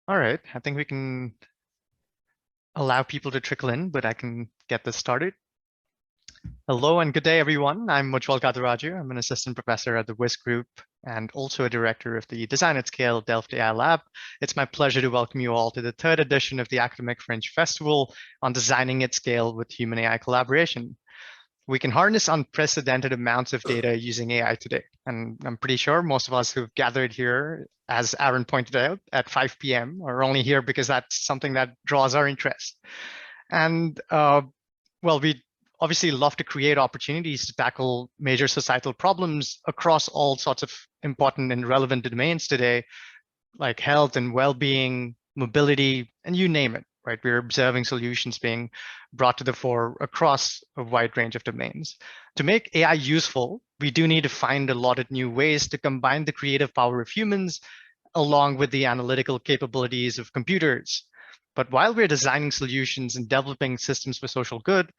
All right, I think we can allow people to trickle in, but I can get this started. Hello and good day, everyone. I'm Mujwal Kadaraju. I'm an assistant professor at the WIS Group and also a director of the Design at Scale Delft AI Lab. It's my pleasure to welcome you all to the third edition of the Academic Fringe Festival on Designing at Scale with Human AI Collaboration. We can harness unprecedented amounts of data using AI today. And I'm pretty sure most of us who've gathered here, as Aaron pointed out, at 5 p.m. are only here because that's something that draws our interest. And well, we obviously love to create opportunities to tackle major societal problems across all sorts of important and relevant domains today, like health and well-being, mobility, and you name it, right? We're observing solutions being brought to the fore across a wide range of domains. To make AI useful, we do need to find a lot of new ways to combine the creative power of humans along with the analytical capabilities of computers. But while we're designing solutions and developing systems for social good,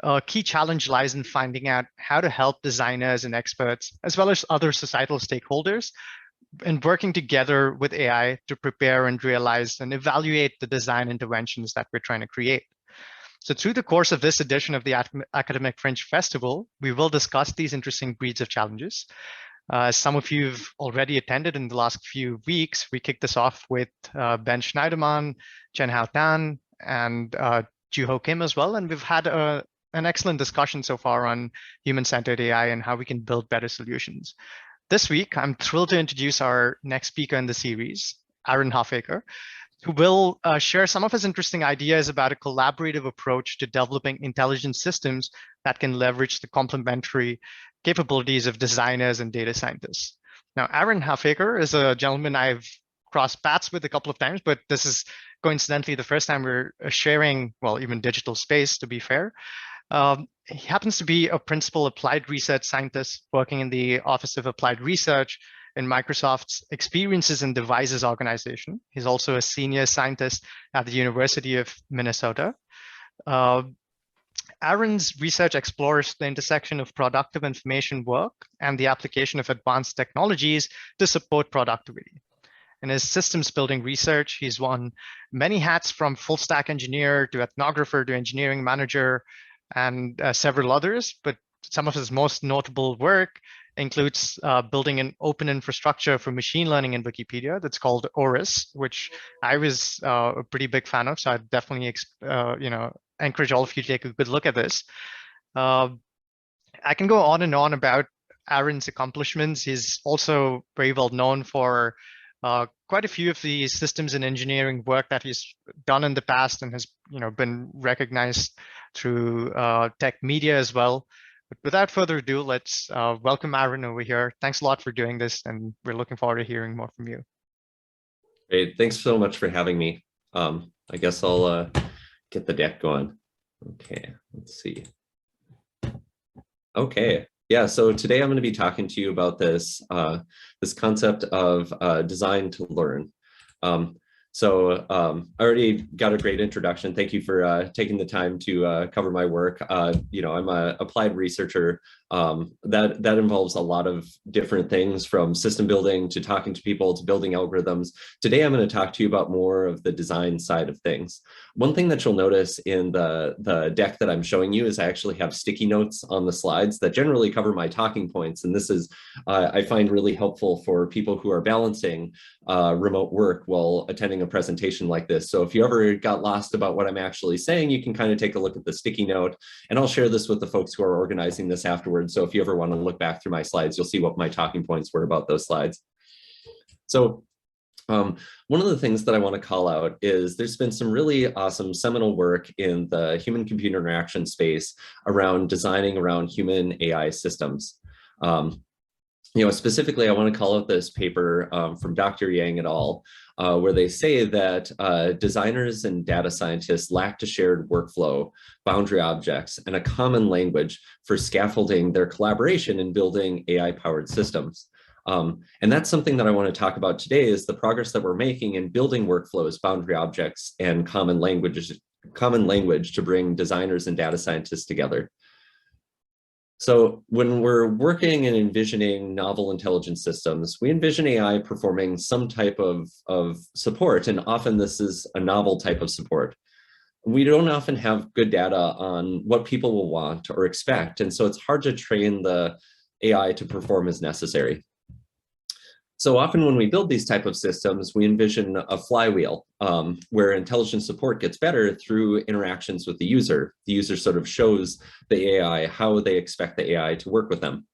a key challenge lies in finding out how to help designers and experts, as well as other societal stakeholders, and working together with AI to prepare and realize and evaluate the design interventions that we're trying to create. So through the course of this edition of the Academic Fringe Festival, we will discuss these interesting breeds of challenges. Some of you have already attended in the last few weeks. We kicked this off with Ben Schneiderman, Chen Hao Tan, and Juho Kim as well. And we've had an excellent discussion so far on human-centered AI and how we can build better solutions. This week, I'm thrilled to introduce our next speaker in the series, Aaron Huffaker, who will share some of his interesting ideas about a collaborative approach to developing intelligent systems that can leverage the complementary capabilities of designers and data scientists. Now, Aaron Halfaker is a gentleman I've crossed paths with a couple of times, but this is coincidentally the first time we're sharing, well, even digital space, to be fair. He happens to be a principal applied research scientist working in the Office of Applied Research in Microsoft's Experiences and Devices organization. He's also a senior scientist at the University of Minnesota. Aaron's research explores the intersection of productive information work and the application of advanced technologies to support productivity. In his systems building research, he's worn many hats from full stack engineer to ethnographer to engineering manager and several others, but some of his most notable work includes building an open infrastructure for machine learning in Wikipedia that's called ORIS, which I was a pretty big fan of. So I definitely, encourage all of you to take a good look at this. I can go on and on about Aaron's accomplishments. He's also very well known for quite a few of the systems and engineering work that he's done in the past and has, been recognized through tech media as well. But without further ado, let's welcome Aaron over here. Thanks a lot for doing this, and we're looking forward to hearing more from you. Great, thanks so much for having me. I guess I'll get the deck going. Okay, let's see. Okay. Yeah, so today I'm going to be talking to you about this, this concept of design to learn. I already got a great introduction. Thank you for taking the time to cover my work. I'm an applied researcher. That involves a lot of different things, from system building to talking to people to building algorithms. Today, I'm going to talk to you about more of the design side of things. One thing that you'll notice in the deck that I'm showing you is I actually have sticky notes on the slides that generally cover my talking points. And this is, I find, really helpful for people who are balancing remote work while attending a presentation like this. So if you ever got lost about what I'm actually saying, you can kind of take a look at the sticky note, and I'll share this with the folks who are organizing this afterwards. So if you ever want to look back through my slides, you'll see what my talking points were about those slides. So one of the things that I want to call out is there's been some really awesome seminal work in the human-computer interaction space around designing around human AI systems. Specifically, I want to call out this paper from Dr. Yang et al., where they say that designers and data scientists lacked a shared workflow, boundary objects, and a common language for scaffolding their collaboration in building AI-powered systems. And that's something that I want to talk about today, is the progress that we're making in building workflows, boundary objects, and common language to bring designers and data scientists together. So when we're working and envisioning novel intelligence systems, we envision AI performing some type of support, and often this is a novel type of support. We don't often have good data on what people will want or expect, and so it's hard to train the AI to perform as necessary. So often when we build these type of systems, we envision a flywheel where intelligence support gets better through interactions with the user. The user sort of shows the AI how they expect the AI to work with them.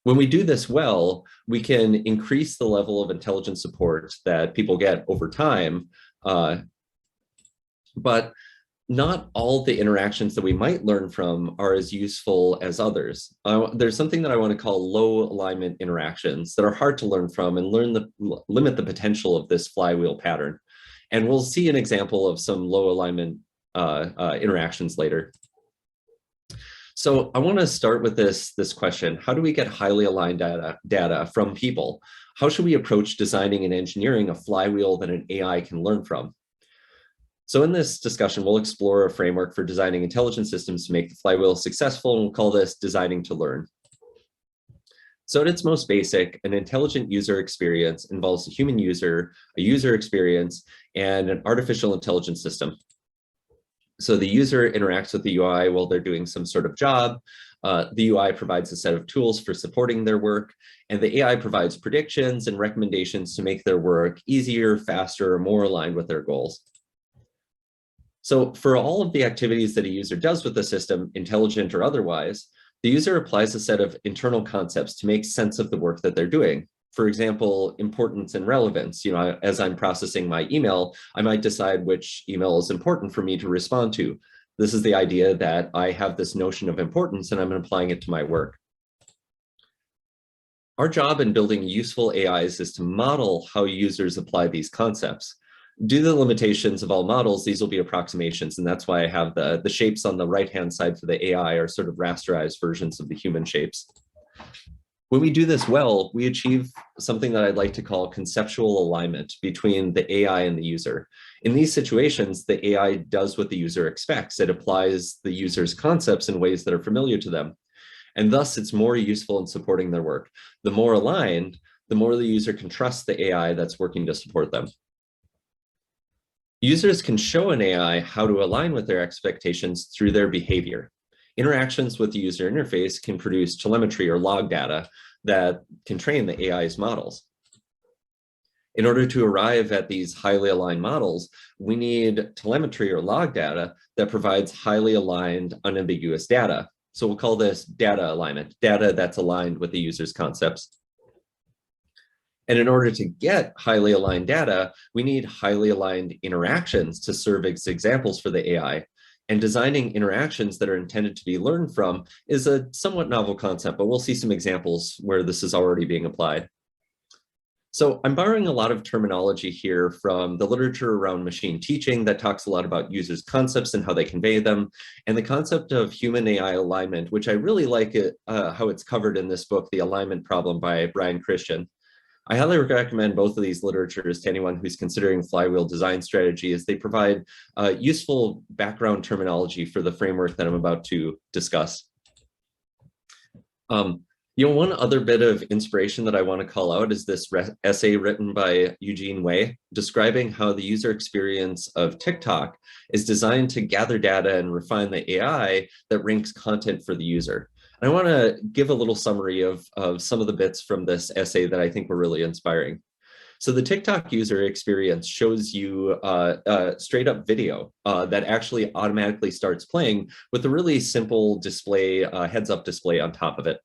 When we do this well, we can increase the level of intelligence support that people get over time, but not all the interactions that we might learn from are as useful as others. There's something that I want to call low alignment interactions that are hard to learn from and limit the potential of this flywheel pattern. And we'll see an example of some low alignment interactions later. So I want to start with this question: how do we get highly aligned data from people? How should we approach designing and engineering a flywheel that an AI can learn from? So in this discussion, we'll explore a framework for designing intelligent systems to make the flywheel successful, and we'll call this designing to learn. So at its most basic, an intelligent user experience involves a human user, a user experience, and an artificial intelligence system. So the user interacts with the UI while they're doing some sort of job. The UI provides a set of tools for supporting their work, and the AI provides predictions and recommendations to make their work easier, faster, or more aligned with their goals. So for all of the activities that a user does with the system, intelligent or otherwise, the user applies a set of internal concepts to make sense of the work that they're doing. For example, importance and relevance. As I'm processing my email, I might decide which email is important for me to respond to. This is the idea that I have this notion of importance and I'm applying it to my work. Our job in building useful AIs is to model how users apply these concepts. Due to the limitations of all models, these will be approximations, and that's why I have the shapes on the right-hand side for the AI are sort of rasterized versions of the human shapes. When we do this well, we achieve something that I'd like to call conceptual alignment between the AI and the user. In these situations, the AI does what the user expects. It applies the user's concepts in ways that are familiar to them, and thus it's more useful in supporting their work. The more aligned, the more the user can trust the AI that's working to support them. Users can show an AI how to align with their expectations through their behavior. Interactions with the user interface can produce telemetry or log data that can train the AI's models. In order to arrive at these highly aligned models, we need telemetry or log data that provides highly aligned, unambiguous data. So we'll call this data alignment, data that's aligned with the user's concepts. And in order to get highly aligned data, we need highly aligned interactions to serve as examples for the AI. And designing interactions that are intended to be learned from is a somewhat novel concept, but we'll see some examples where this is already being applied. So I'm borrowing a lot of terminology here from the literature around machine teaching that talks a lot about users' concepts and how they convey them, and the concept of human AI alignment, which I really like how it's covered in this book, The Alignment Problem by Brian Christian. I highly recommend both of these literatures to anyone who's considering flywheel design strategy, as they provide useful background terminology for the framework that I'm about to discuss. One other bit of inspiration that I want to call out is this essay written by Eugene Wei, describing how the user experience of TikTok is designed to gather data and refine the AI that ranks content for the user. I want to give a little summary of some of the bits from this essay that I think were really inspiring. So the TikTok user experience shows you straight up video that actually automatically starts playing with a really simple display, heads up display on top of it.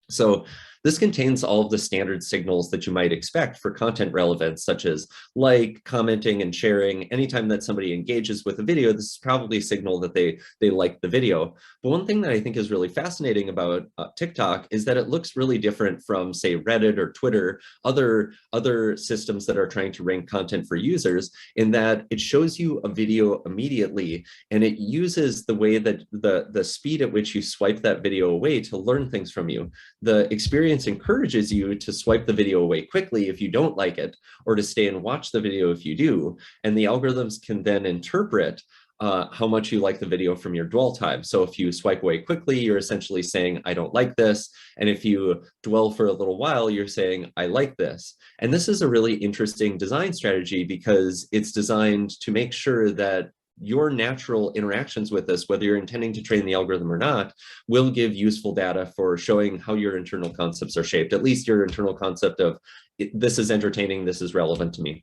So this contains all of the standard signals that you might expect for content relevance, such as like, commenting, and sharing. Anytime that somebody engages with a video, this is probably a signal that they like the video. But one thing that I think is really fascinating about TikTok is that it looks really different from, say, Reddit or Twitter, other systems that are trying to rank content for users, in that it shows you a video immediately, and it uses the way that the speed at which you swipe that video away to learn things from you. The experience encourages you to swipe the video away quickly if you don't like it, or to stay and watch the video if you do. And the algorithms can then interpret how much you like the video from your dwell time. So if you swipe away quickly, you're essentially saying, I don't like this. And if you dwell for a little while, you're saying, I like this. And this is a really interesting design strategy because it's designed to make sure that your natural interactions with this, whether you're intending to train the algorithm or not, will give useful data for showing how your internal concepts are shaped, at least your internal concept of this is entertaining, this is relevant to me.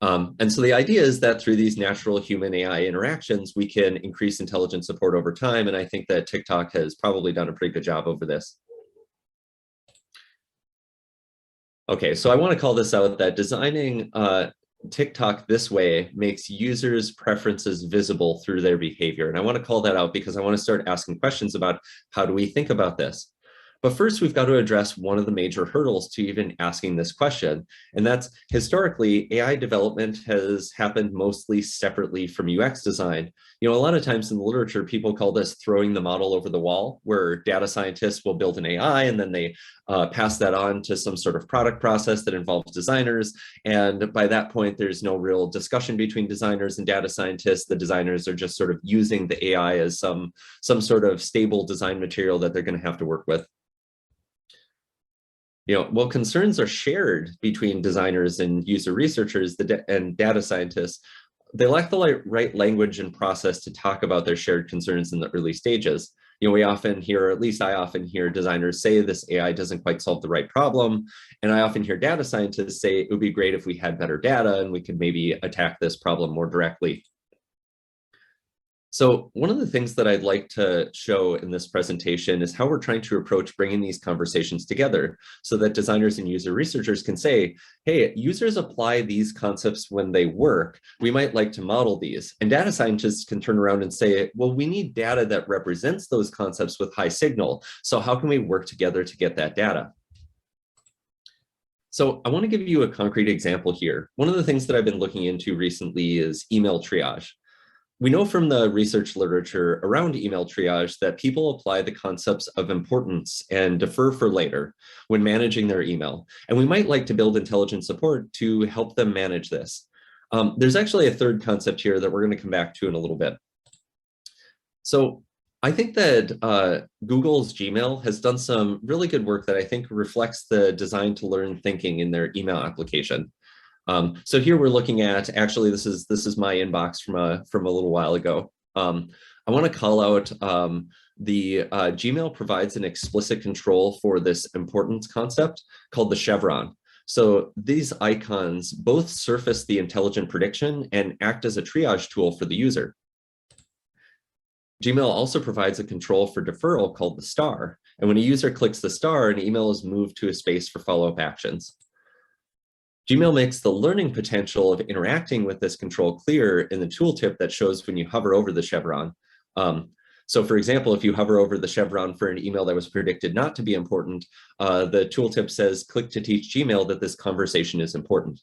And so the idea is that through these natural human AI interactions, we can increase intelligence support over time. And I think that TikTok has probably done a pretty good job over this. Okay, so I want to call this out that designing TikTok this way makes users' preferences visible through their behavior. And I want to call that out because I want to start asking questions about how do we think about this? But first, we've got to address one of the major hurdles to even asking this question. And that's historically, AI development has happened mostly separately from UX design. You know, a lot of times in the literature, people call this throwing the model over the wall, where data scientists will build an AI and then they pass that on to some sort of product process that involves designers. And by that point, there's no real discussion between designers and data scientists. The designers are just sort of using the AI as some sort of stable design material that they're going to have to work with. You know, while concerns are shared between designers and user researchers and data scientists, they lack the right language and process to talk about their shared concerns in the early stages. You know, we often hear, or at least I often hear designers say this AI doesn't quite solve the right problem. And I often hear data scientists say it would be great if we had better data and we could maybe attack this problem more directly. So one of the things that I'd like to show in this presentation is how we're trying to approach bringing these conversations together so that designers and user researchers can say, hey, users apply these concepts when they work. We might like to model these. And data scientists can turn around and say, well, we need data that represents those concepts with high signal. So how can we work together to get that data? So I want to give you a concrete example here. One of the things that I've been looking into recently is email triage. We know from the research literature around email triage that people apply the concepts of importance and defer for later when managing their email. And we might like to build intelligent support to help them manage this. There's actually a third concept here that we're going to come back to in a little bit. So I think that Google's Gmail has done some really good work that I think reflects the design to learn thinking in their email application. So here we're looking at, actually, this is my inbox from a little while ago. I want to call out the Gmail provides an explicit control for this importance concept called the chevron. So these icons both surface the intelligent prediction and act as a triage tool for the user. Gmail also provides a control for deferral called the star. And when a user clicks the star, an email is moved to a space for follow-up actions. Gmail makes the learning potential of interacting with this control clear in the tooltip that shows when you hover over the chevron. So for example, if you hover over the chevron for an email that was predicted not to be important, the tooltip says, click to teach Gmail that this conversation is important.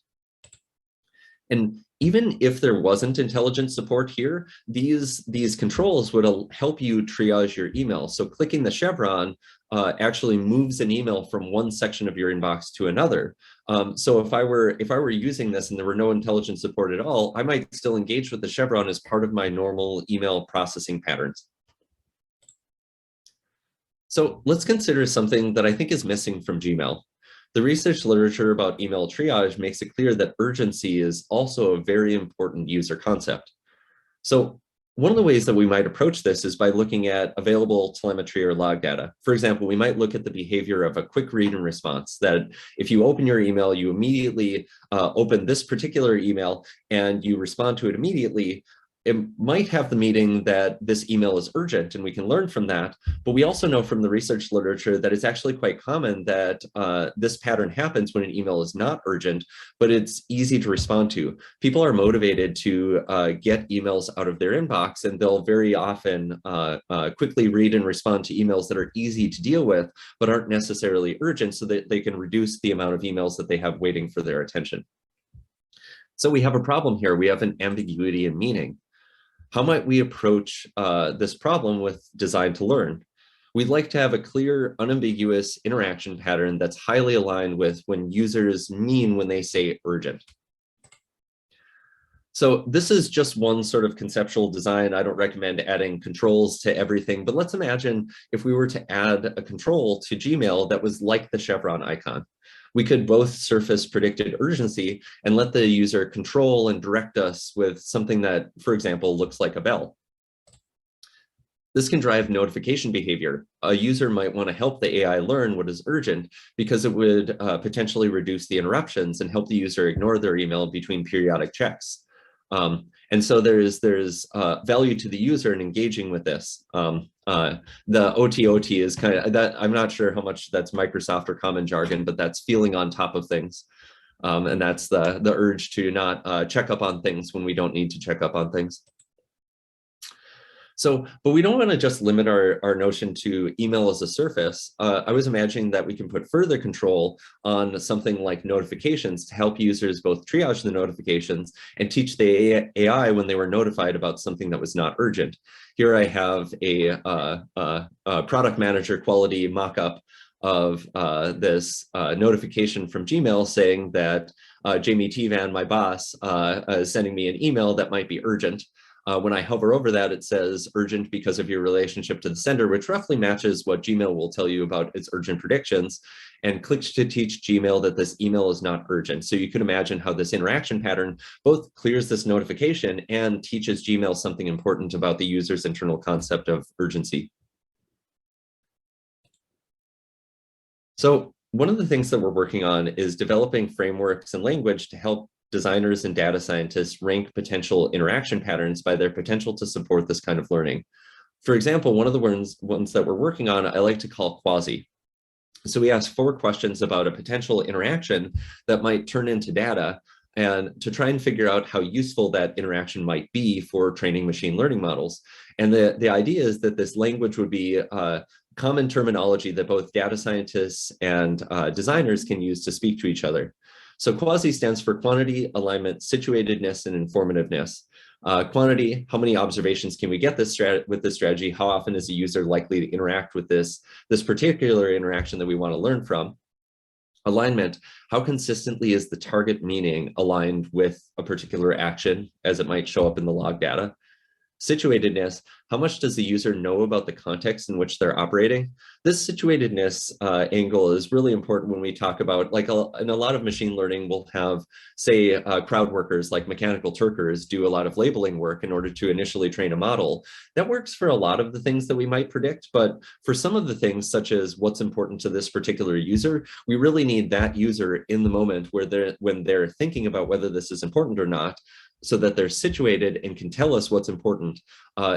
And even if there wasn't intelligent support here, these controls would help you triage your email. So clicking the chevron actually moves an email from one section of your inbox to another. So if I were using this and there were no intelligent support at all, I might still engage with the chevron as part of my normal email processing patterns. So let's consider something that I think is missing from Gmail. The research literature about email triage makes it clear that urgency is also a very important user concept. So one of the ways that we might approach this is by looking at available telemetry or log data. For example, we might look at the behavior of a quick read and response, that if you open your email, you immediately open this particular email and you respond to it immediately. It might have the meaning that this email is urgent, and we can learn from that. But we also know from the research literature that it's actually quite common that this pattern happens when an email is not urgent, but it's easy to respond to. People are motivated to get emails out of their inbox, and they'll very often quickly read and respond to emails that are easy to deal with, but aren't necessarily urgent, so that they can reduce the amount of emails that they have waiting for their attention. So we have a problem here. We have an ambiguity in meaning. How might we approach this problem with design to learn? We'd like to have a clear, unambiguous interaction pattern that's highly aligned with when users mean when they say urgent. So this is just one sort of conceptual design. I don't recommend adding controls to everything, but let's imagine if we were to add a control to Gmail that was like the chevron icon. We could both surface predicted urgency and let the user control and direct us with something that, for example, looks like a bell. This can drive notification behavior. A user might want to help the AI learn what is urgent because it would potentially reduce the interruptions and help the user ignore their email between periodic checks. And so there's value to the user in engaging with this. The OTOT is kind of that. I'm not sure how much that's Microsoft or common jargon, but that's feeling on top of things. And that's the urge to not check up on things when we don't need to check up on things. So, but we don't want to just limit our notion to email as a surface. I was imagining that we can put further control on something like notifications to help users both triage the notifications and teach the AI when they were notified about something that was not urgent. Here I have a product manager quality mockup of this notification from Gmail saying that Jamie T-Van, my boss, is sending me an email that might be urgent. When I hover over that, it says urgent because of your relationship to the sender, which roughly matches what Gmail will tell you about its urgent predictions, and clicks to teach Gmail that this email is not urgent. So you can imagine how this interaction pattern both clears this notification and teaches Gmail something important about the user's internal concept of urgency. So one of the things that we're working on is developing frameworks and language to help designers and data scientists rank potential interaction patterns by their potential to support this kind of learning. For example, one of the ones that we're working on, I like to call quasi. So we ask 4 questions about a potential interaction that might turn into data, and to try and figure out how useful that interaction might be for training machine learning models. And the idea is that this language would be common terminology that both data scientists and designers can use to speak to each other. So quasi stands for quantity, alignment, situatedness, and informativeness. Quantity, how many observations can we get with this strategy? How often is a user likely to interact with this particular interaction that we want to learn from? Alignment, how consistently is the target meaning aligned with a particular action as it might show up in the log data? Situatedness, how much does the user know about the context in which they're operating? This situatedness angle is really important when we talk about, like in a lot of machine learning, we'll have, say, crowd workers like mechanical Turkers do a lot of labeling work in order to initially train a model. That works for a lot of the things that we might predict, but for some of the things, such as what's important to this particular user, we really need that user in the moment when they're thinking about whether this is important or not, so that they're situated and can tell us what's important.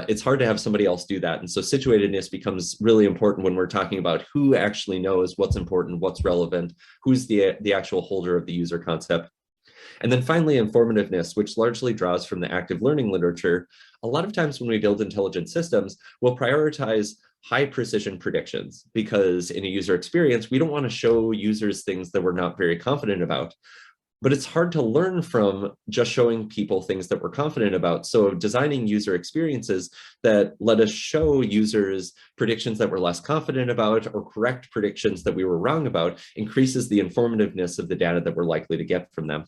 It's hard to have somebody else do that. And so situatedness becomes really important when we're talking about who actually knows what's important, what's relevant, who's the actual holder of the user concept. And then finally, informativeness, which largely draws from the active learning literature. A lot of times when we build intelligent systems, we'll prioritize high precision predictions because in a user experience, we don't want to show users things that we're not very confident about. But it's hard to learn from just showing people things that we're confident about. So designing user experiences that let us show users predictions that we're less confident about or correct predictions that we were wrong about increases the informativeness of the data that we're likely to get from them.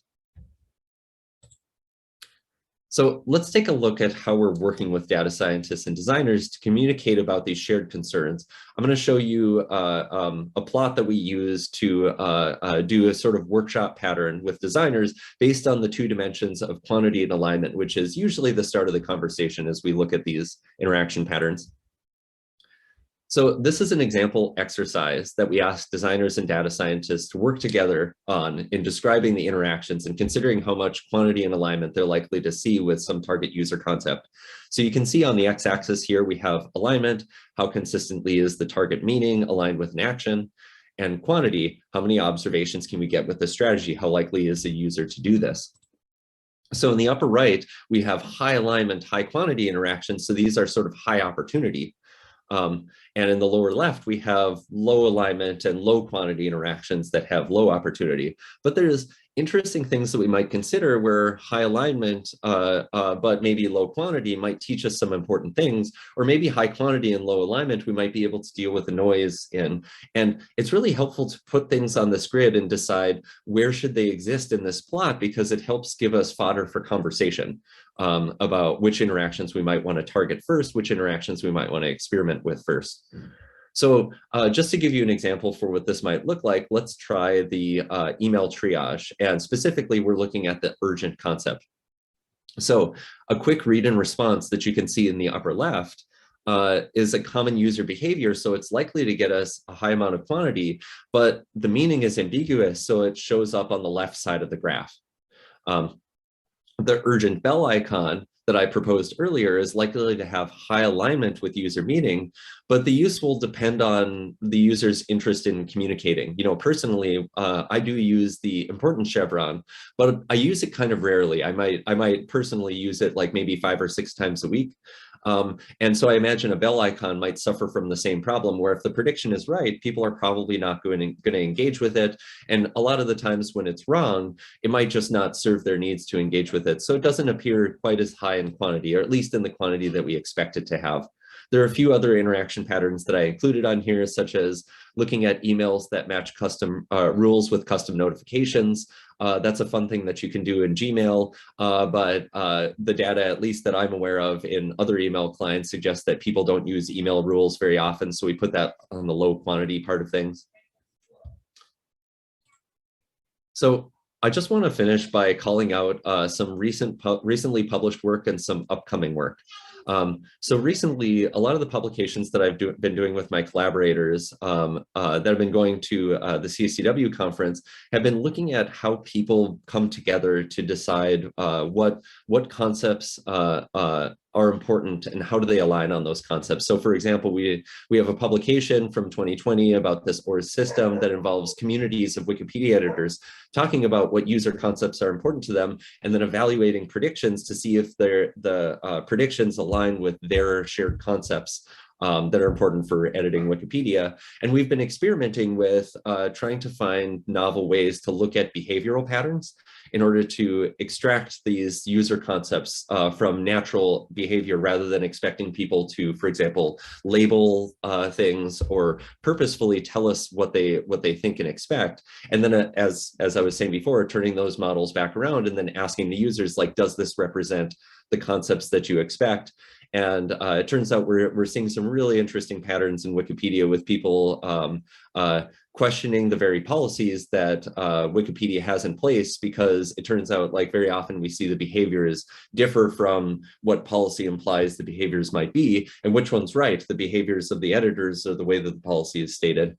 So let's take a look at how we're working with data scientists and designers to communicate about these shared concerns. I'm going to show you a plot that we use to do a sort of workshop pattern with designers based on the 2 dimensions of quantity and alignment, which is usually the start of the conversation as we look at these interaction patterns. So this is an example exercise that we ask designers and data scientists to work together on in describing the interactions and considering how much quantity and alignment they're likely to see with some target user concept. So you can see on the x-axis here, we have alignment, how consistently is the target meaning aligned with an action, and quantity, how many observations can we get with the strategy, how likely is the user to do this. So in the upper right, we have high alignment, high quantity interactions. So these are sort of high opportunity. And in the lower left, we have low alignment and low quantity interactions that have low opportunity. But there's interesting things that we might consider where high alignment, but maybe low quantity might teach us some important things, or maybe high quantity and low alignment, we might be able to deal with the noise in. And it's really helpful to put things on this grid and decide where should they exist in this plot, because it helps give us fodder for conversation about which interactions we might want to target first, which interactions we might want to experiment with first. So just to give you an example for what this might look like, let's try the email triage. And specifically, we're looking at the urgent concept. So a quick read and response that you can see in the upper left is a common user behavior. So it's likely to get us a high amount of quantity, but the meaning is ambiguous. So it shows up on the left side of the graph. The urgent bell icon that I proposed earlier is likely to have high alignment with user meaning, but the use will depend on the user's interest in communicating. You know, personally, I do use the important chevron, but I use it kind of rarely. I might personally use it like maybe 5 or 6 times a week. And so I imagine a bell icon might suffer from the same problem, where if the prediction is right, people are probably not going to engage with it. And a lot of the times when it's wrong, it might just not serve their needs to engage with it. So it doesn't appear quite as high in quantity, or at least in the quantity that we expect it to have. There are a few other interaction patterns that I included on here, such as looking at emails that match custom rules with custom notifications. That's a fun thing that you can do in Gmail, but the data, at least that I'm aware of in other email clients, suggests that people don't use email rules very often, so we put that on the low quantity part of things. So I just want to finish by calling out some recently published work and some upcoming work. So recently, a lot of the publications that I've been doing with my collaborators that have been going to the CSTW conference have been looking at how people come together to decide what concepts are important and how do they align on those concepts. So for example, we have a publication from 2020 about this ORS system that involves communities of Wikipedia editors talking about what user concepts are important to them, and then evaluating predictions to see if the predictions align with their shared concepts that are important for editing Wikipedia. And we've been experimenting with trying to find novel ways to look at behavioral patterns in order to extract these user concepts from natural behavior, rather than expecting people to, for example, label things or purposefully tell us what they think and expect. And then as I was saying before, turning those models back around and then asking the users, like, does this represent the concepts that you expect? And it turns out we're seeing some really interesting patterns in Wikipedia with people questioning the very policies that Wikipedia has in place, because it turns out, like, very often we see the behaviors differ from what policy implies the behaviors might be, and which one's right, the behaviors of the editors or the way that the policy is stated.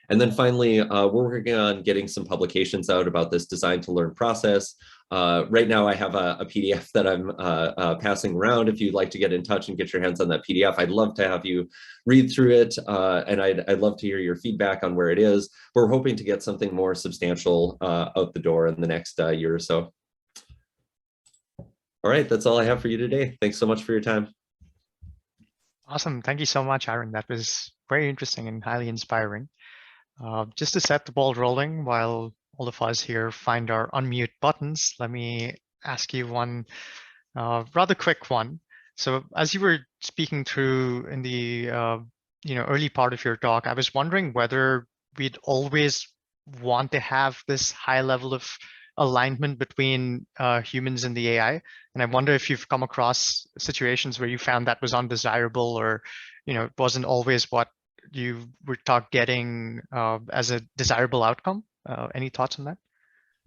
And then finally, we're working on getting some publications out about this design to learn process. Right now, I have a PDF that I'm passing around. If you'd like to get in touch and get your hands on that PDF, I'd love to have you read through it, and I'd love to hear your feedback on where it is. We're hoping to get something more substantial out the door in the next year or so. All right, that's all I have for you today. Thanks so much for your time. Awesome. Thank you so much, Aaron. That was very interesting and highly inspiring. Just to set the ball rolling while all of us here find our unmute buttons, let me ask you one rather quick one. So as you were speaking through in the early part of your talk, I was wondering whether we'd always want to have this high level of alignment between humans and the AI. And I wonder if you've come across situations where you found that was undesirable, or it wasn't always what you were getting as a desirable outcome. Any thoughts on that?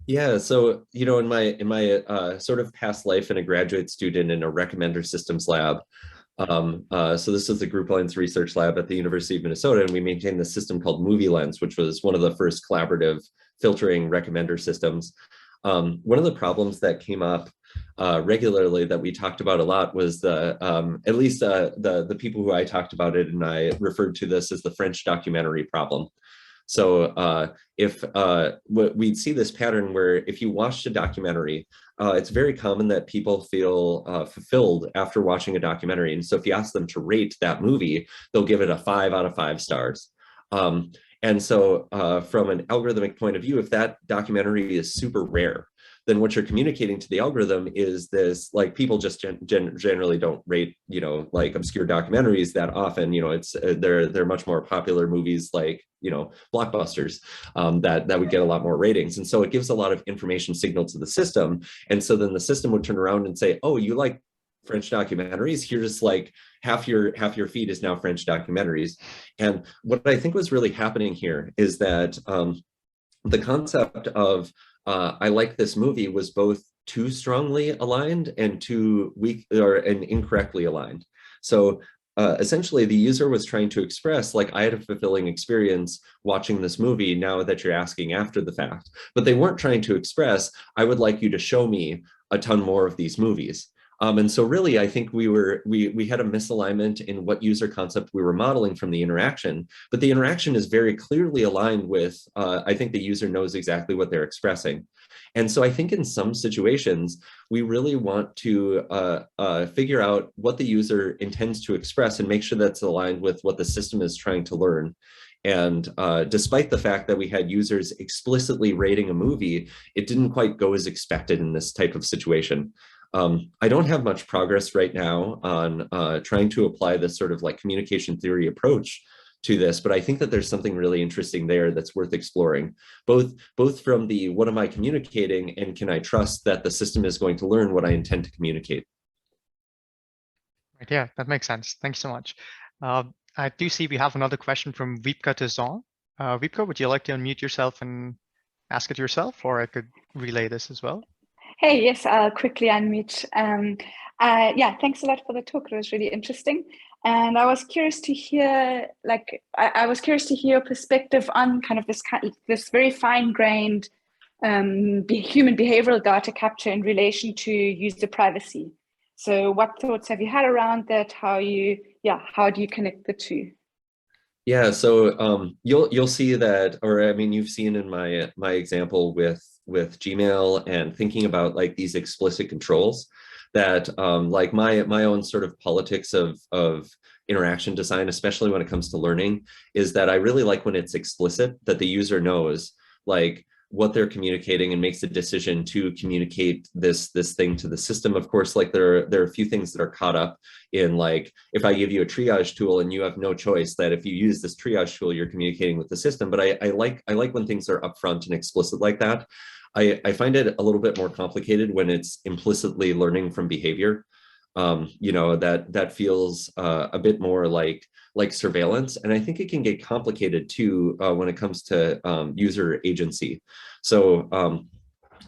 Yeah, so in my sort of past life, and a graduate student in a recommender systems lab. So this is the Group Lens Research Lab at the University of Minnesota, and we maintained this system called Movie Lens, which was one of the first collaborative filtering recommender systems. One of the problems that came up regularly that we talked about a lot was at least the people who I talked about it, and I referred to this as the French documentary problem. So if we'd see this pattern where if you watched a documentary, it's very common that people feel fulfilled after watching a documentary. And so if you ask them to rate that movie, they'll give it a 5 out of 5 stars. And so from an algorithmic point of view, if that documentary is super rare, then what you're communicating to the algorithm is this, like, people just generally don't rate, you know, like obscure documentaries that often. You know, it's they're much more popular movies, like, you know, blockbusters, that would get a lot more ratings. And so it gives a lot of information signal to the system. And so then the system would turn around and say, oh, you like French documentaries? Here's like half your feed is now French documentaries. And what I think was really happening here is that the concept of I like this movie was both too strongly aligned and too weak and incorrectly aligned. So essentially the user was trying to express, like, I had a fulfilling experience watching this movie now that you're asking after the fact, but they weren't trying to express, I would like you to show me a ton more of these movies. And so really, I think we had a misalignment in what user concept we were modeling from the interaction, but the interaction is very clearly aligned with, I think the user knows exactly what they're expressing. And so I think in some situations, we really want to figure out what the user intends to express and make sure that's aligned with what the system is trying to learn. And despite the fact that we had users explicitly rating a movie, it didn't quite go as expected in this type of situation. I don't have much progress right now on trying to apply this sort of like communication theory approach to this, but I think that there's something really interesting there that's worth exploring, both from the what am I communicating and can I trust that the system is going to learn what I intend to communicate. Right, yeah, that makes sense. Thanks so much. I do see we have another question from Wiebke Tezon. Wiebke, would you like to unmute yourself and ask it yourself, or I could relay this as well? Hey, yes, I'll quickly unmute. Yeah, thanks a lot for the talk. It was really interesting. And I was curious to hear, like, I was curious to hear your perspective on kind of this very fine-grained human behavioral data capture in relation to user privacy. So what thoughts have you had around that? How do you connect the two? Yeah, so you'll see that, or I mean, you've seen in my example with Gmail and thinking about like these explicit controls that like my own sort of politics of interaction design, especially when it comes to learning, is that I really like when it's explicit, that the user knows like what they're communicating and makes a decision to communicate this thing to the system. Of course, like there are a few things that are caught up in, like, if I give you a triage tool and you have no choice, that if you use this triage tool, you're communicating with the system. But I like when things are upfront and explicit like that. I find it a little bit more complicated when it's implicitly learning from behavior. You know, that feels a bit more like surveillance. And I think it can get complicated too when it comes to user agency. So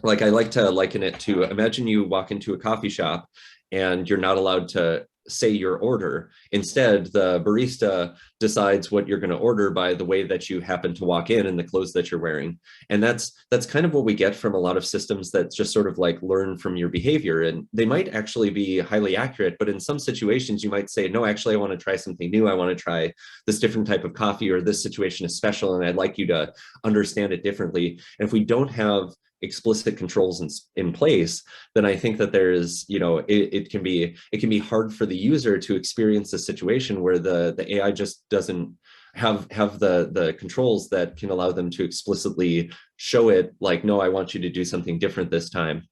like I like to liken it to, imagine you walk into a coffee shop and you're not allowed to say your order. Instead, the barista decides what you're going to order by the way that you happen to walk in and the clothes that you're wearing. And that's kind of what we get from a lot of systems that just sort of like learn from your behavior. And they might actually be highly accurate, but in some situations you might say, no, actually, I want to try something new. I want to try this different type of coffee, or this situation is special and I'd like you to understand it differently. And if we don't have explicit controls in place, then I think that there's, you know, it can be hard for the user to experience a situation where the AI just doesn't have the controls that can allow them to explicitly show it like, no, I want you to do something different this time.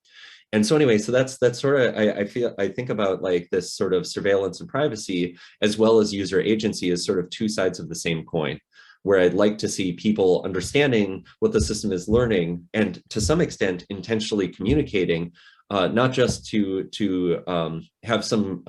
And so anyway, so that's sort of, I think about like this sort of surveillance and privacy as well as user agency as sort of two sides of the same coin, where I'd like to see people understanding what the system is learning and to some extent intentionally communicating, not just to have some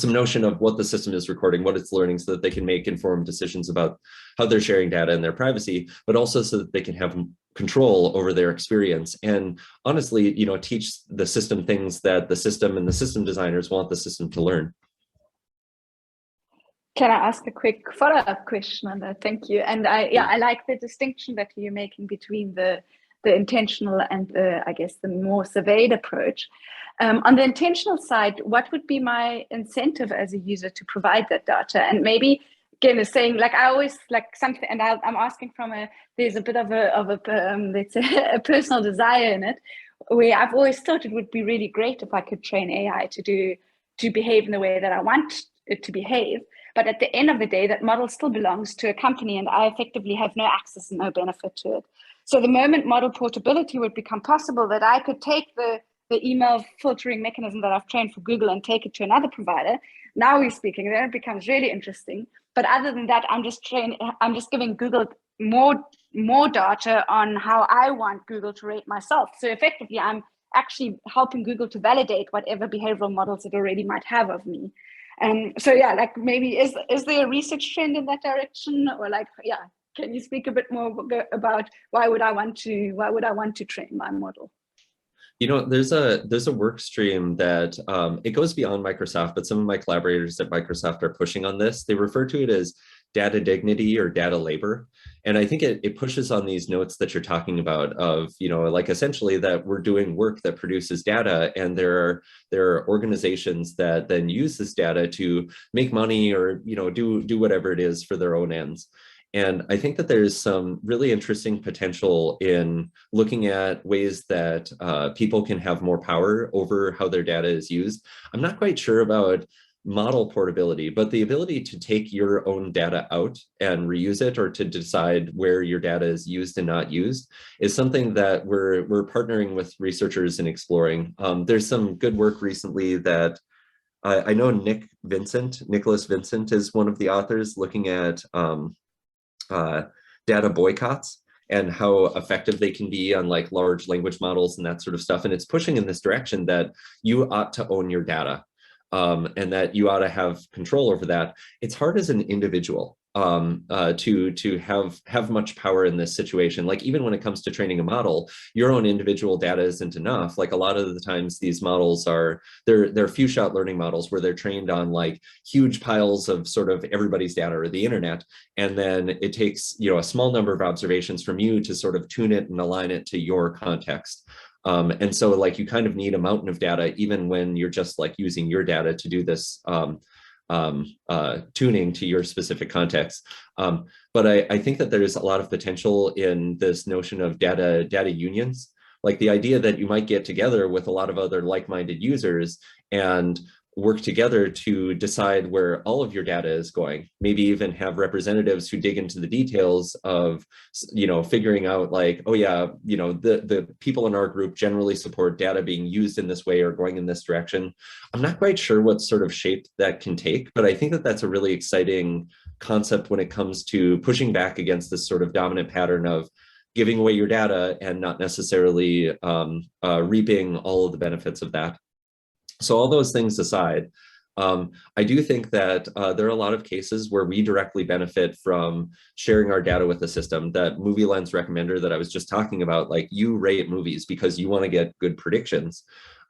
notion of what the system is recording, what it's learning, so that they can make informed decisions about how they're sharing data and their privacy, but also so that they can have control over their experience. And honestly, you know, teach the system things that the system and the system designers want the system to learn. Can I ask a quick follow-up question on that? Thank you. And I like the distinction that you're making between the intentional and I guess the more surveyed approach. On the intentional side, what would be my incentive as a user to provide that data? And maybe again, is saying, like, I always like something, and I'm asking from there's a bit of a let's say a personal desire in it, where I've always thought it would be really great if I could train AI to behave in the way that I want it to behave. But at the end of the day, that model still belongs to a company, and I effectively have no access and no benefit to it. So the moment model portability would become possible, that I could take the email filtering mechanism that I've trained for Google and take it to another provider, now we're speaking, then it becomes really interesting. But other than that, I'm just giving Google more data on how I want Google to rate myself. So effectively, I'm actually helping Google to validate whatever behavioral models it already might have of me. So yeah, like maybe is there a research trend in that direction, or like, yeah, can you speak a bit more about why would I want to train my model? You know, there's a work stream that it goes beyond Microsoft, but some of my collaborators at Microsoft are pushing on this. They refer to it as data dignity or data labor. And I think it pushes on these notes that you're talking about of, you know, like essentially that we're doing work that produces data, and there are organizations that then use this data to make money or, you know, do whatever it is for their own ends. And I think that there's some really interesting potential in looking at ways that people can have more power over how their data is used. I'm not quite sure about model portability, but the ability to take your own data out and reuse it, or to decide where your data is used and not used, is something that we're partnering with researchers in exploring. There's some good work recently that I know Nicholas Vincent is one of the authors, looking at data boycotts and how effective they can be on like large language models and that sort of stuff. And it's pushing in this direction that you ought to own your data, and that you ought to have control over that. It's hard as an individual to have much power in this situation. Like even when it comes to training a model, your own individual data isn't enough. Like a lot of the times these models they're few shot learning models where they're trained on like huge piles of sort of everybody's data or the internet. And then it takes, you know, a small number of observations from you to sort of tune it and align it to your context. And so like you kind of need a mountain of data, even when you're just like using your data to do this tuning to your specific context. But I think that there's a lot of potential in this notion of data unions, like the idea that you might get together with a lot of other like-minded users and work together to decide where all of your data is going, maybe even have representatives who dig into the details of, you know, figuring out like, oh yeah, you know, the people in our group generally support data being used in this way or going in this direction. I'm not quite sure what sort of shape that can take, but I think that that's a really exciting concept when it comes to pushing back against this sort of dominant pattern of giving away your data and not necessarily reaping all of the benefits of that. So all those things aside, I do think that there are a lot of cases where we directly benefit from sharing our data with the system. That movie lens recommender that I was just talking about, like you rate movies because you want to get good predictions.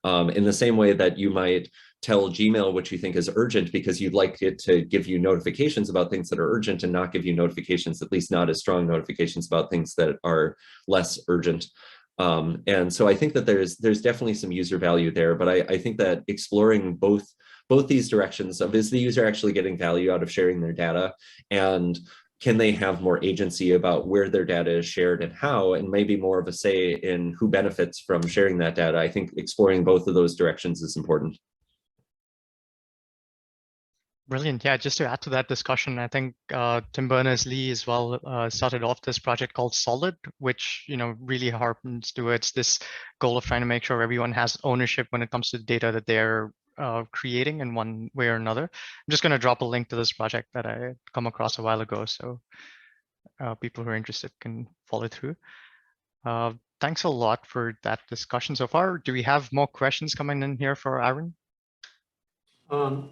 In the same way that you might tell Gmail what you think is urgent because you'd like it to give you notifications about things that are urgent and not give you notifications, at least not as strong notifications about things that are less urgent. And so I think that there's definitely some user value there, but I think that exploring both these directions of, is the user actually getting value out of sharing their data, and can they have more agency about where their data is shared and how, and maybe more of a say in who benefits from sharing that data. I think exploring both of those directions is important. Brilliant. Yeah, just to add to that discussion, I think Tim Berners-Lee as well started off this project called Solid, which, you know, really harpens towards this goal of trying to make sure everyone has ownership when it comes to the data that they're creating in one way or another. I'm just going to drop a link to this project that I come across a while ago, so people who are interested can follow through. Thanks a lot for that discussion so far. Do we have more questions coming in here for Aaron?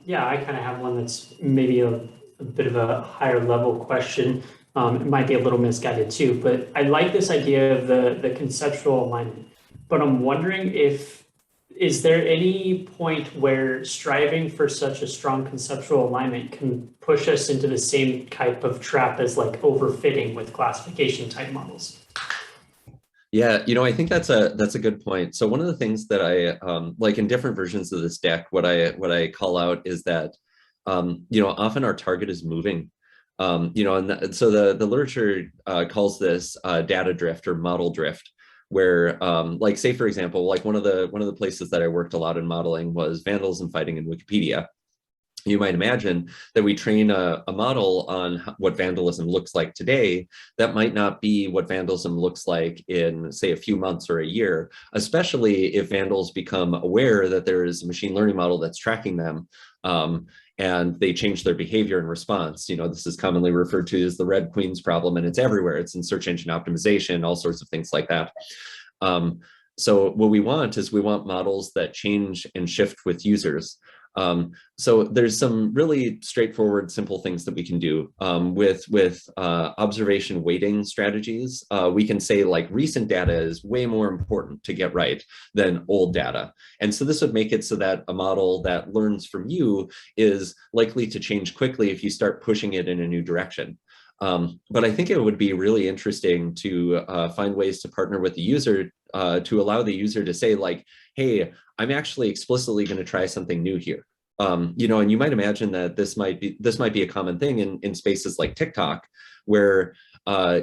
Yeah, I kind of have one that's maybe a bit of a higher level question. It might be a little misguided too, but I like this idea of the conceptual alignment. But I'm wondering is there any point where striving for such a strong conceptual alignment can push us into the same type of trap as like overfitting with classification type models? Yeah, you know, I think that's a good point. So one of the things that I like in different versions of this deck, what I call out is that you know, often our target is moving. You know, and so the literature calls this data drift or model drift, where like, say for example, like one of the places that I worked a lot in modeling was vandalism fighting in Wikipedia. you might imagine that we train a model on what vandalism looks like today. That might not be what vandalism looks like in, say, a few months or a year, especially if vandals become aware that there is a machine learning model that's tracking them, and they change their behavior in response. You know, this is commonly referred to as the Red Queens problem, and it's everywhere. It's in search engine optimization, all sorts of things like that. So what we want is we want models that change and shift with users. So there's some really straightforward, simple things that we can do with observation weighting strategies. We can say, like, recent data is way more important to get right than old data. And so this would make it so that a model that learns from you is likely to change quickly if you start pushing it in a new direction. But I think it would be really interesting to find ways to partner with the user to allow the user to say, like, hey, I'm actually explicitly going to try something new here. You know, and you might imagine that this might be a common thing in spaces like TikTok, where